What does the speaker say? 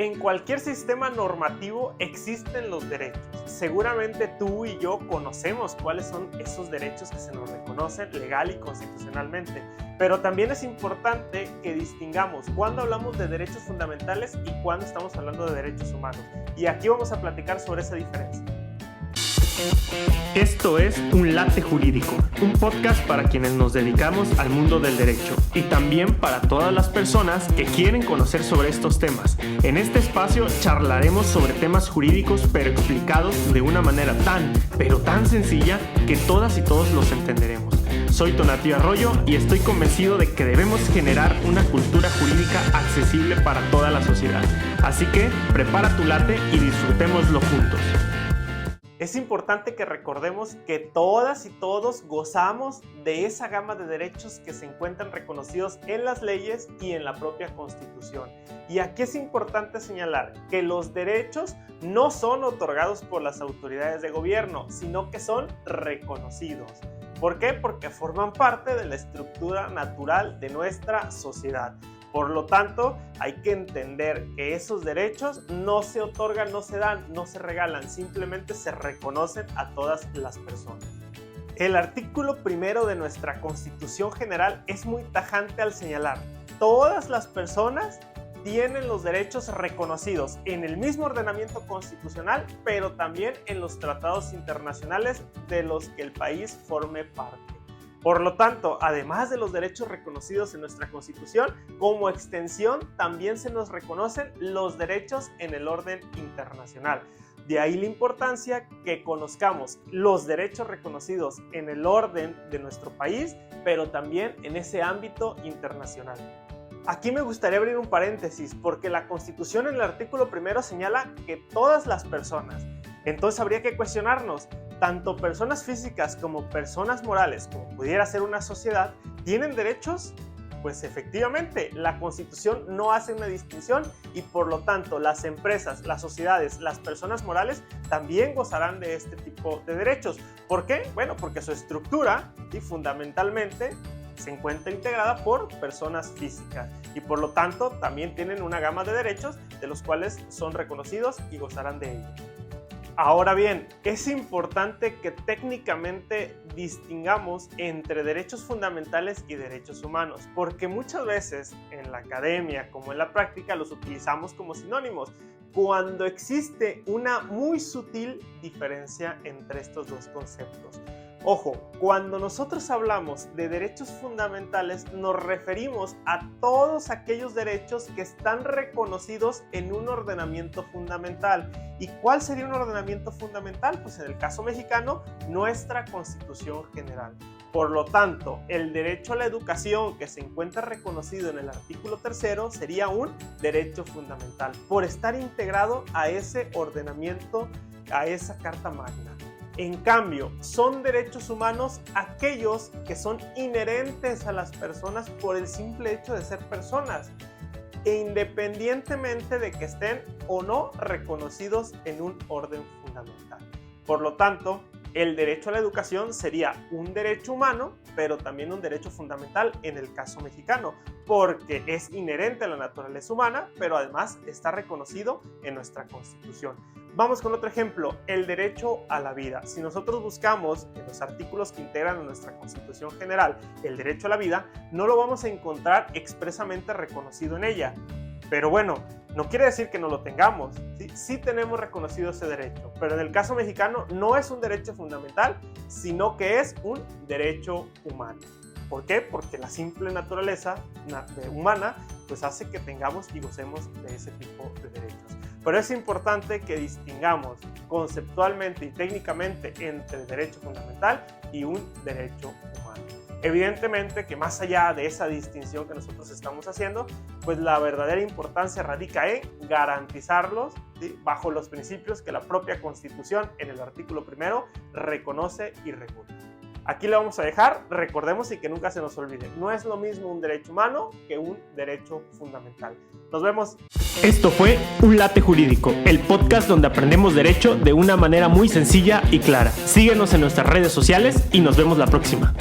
En cualquier sistema normativo existen los derechos. Seguramente tú y yo conocemos cuáles son esos derechos que se nos reconocen legal y constitucionalmente. Pero también es importante que distingamos cuándo hablamos de derechos fundamentales y cuándo estamos hablando de derechos humanos. Y aquí vamos a platicar sobre esa diferencia. Esto es Un Latte Jurídico, un podcast para quienes nos dedicamos al mundo del derecho y también para todas las personas que quieren conocer sobre estos temas. En este espacio charlaremos sobre temas jurídicos pero explicados de una manera tan sencilla que todas y todos los entenderemos. Soy Tonatiuh Arroyo y estoy convencido de que debemos generar una cultura jurídica accesible para toda la sociedad. Así que prepara tu latte y disfrutémoslo juntos. Es importante que recordemos que todas y todos gozamos de esa gama de derechos que se encuentran reconocidos en las leyes y en la propia Constitución. Y aquí es importante señalar que los derechos no son otorgados por las autoridades de gobierno, sino que son reconocidos. ¿Por qué? Porque forman parte de la estructura natural de nuestra sociedad. Por lo tanto, hay que entender que esos derechos no se otorgan, no se dan, no se regalan, simplemente se reconocen a todas las personas. El artículo 1 de nuestra Constitución General es muy tajante al señalar: todas las personas tienen los derechos reconocidos en el mismo ordenamiento constitucional, pero también en los tratados internacionales de los que el país forme parte. Por lo tanto, además de los derechos reconocidos en nuestra Constitución, como extensión también se nos reconocen los derechos en el orden internacional. De ahí la importancia que conozcamos los derechos reconocidos en el orden de nuestro país, pero también en ese ámbito internacional. Aquí me gustaría abrir un paréntesis, porque la Constitución en el artículo 1 señala que todas las personas. Entonces habría que cuestionarnos, tanto personas físicas como personas morales, como pudiera ser una sociedad, ¿tienen derechos? Pues efectivamente, la Constitución no hace una distinción y por lo tanto las empresas, las sociedades, las personas morales también gozarán de este tipo de derechos. ¿Por qué? Bueno, porque su estructura fundamentalmente se encuentra integrada por personas físicas y por lo tanto también tienen una gama de derechos de los cuales son reconocidos y gozarán de ellos. Ahora bien, es importante que técnicamente distingamos entre derechos fundamentales y derechos humanos, porque muchas veces en la academia como en la práctica los utilizamos como sinónimos, cuando existe una muy sutil diferencia entre estos dos conceptos. Ojo, cuando nosotros hablamos de derechos fundamentales nos referimos a todos aquellos derechos que están reconocidos en un ordenamiento fundamental. ¿Y cuál sería un ordenamiento fundamental? Pues en el caso mexicano, nuestra Constitución General. Por lo tanto, el derecho a la educación que se encuentra reconocido en el artículo 3 sería un derecho fundamental por estar integrado a ese ordenamiento, a esa Carta Magna. En cambio, son derechos humanos aquellos que son inherentes a las personas por el simple hecho de ser personas, e independientemente de que estén o no reconocidos en un orden fundamental. Por lo tanto, el derecho a la educación sería un derecho humano, pero también un derecho fundamental en el caso mexicano, porque es inherente a la naturaleza humana, pero además está reconocido en nuestra Constitución. Vamos con otro ejemplo, el derecho a la vida. Si nosotros buscamos en los artículos que integran a nuestra Constitución General el derecho a la vida, no lo vamos a encontrar expresamente reconocido en ella. Pero bueno, no quiere decir que no lo tengamos, ¿sí? Sí tenemos reconocido ese derecho, pero en el caso mexicano no es un derecho fundamental, sino que es un derecho humano. ¿Por qué? Porque la simple naturaleza humana pues hace que tengamos y gocemos de ese tipo de derechos. Pero es importante que distingamos conceptualmente y técnicamente entre derecho fundamental y un derecho humano. Evidentemente que más allá de esa distinción que nosotros estamos haciendo, pues la verdadera importancia radica en garantizarlos, ¿sí?, bajo los principios que la propia Constitución en el artículo 1 reconoce y regula. Aquí le vamos a dejar, recordemos y que nunca se nos olvide, no es lo mismo un derecho humano que un derecho fundamental. Nos vemos. Esto fue Un Latte Jurídico, el podcast donde aprendemos derecho de una manera muy sencilla y clara. Síguenos en nuestras redes sociales y nos vemos la próxima.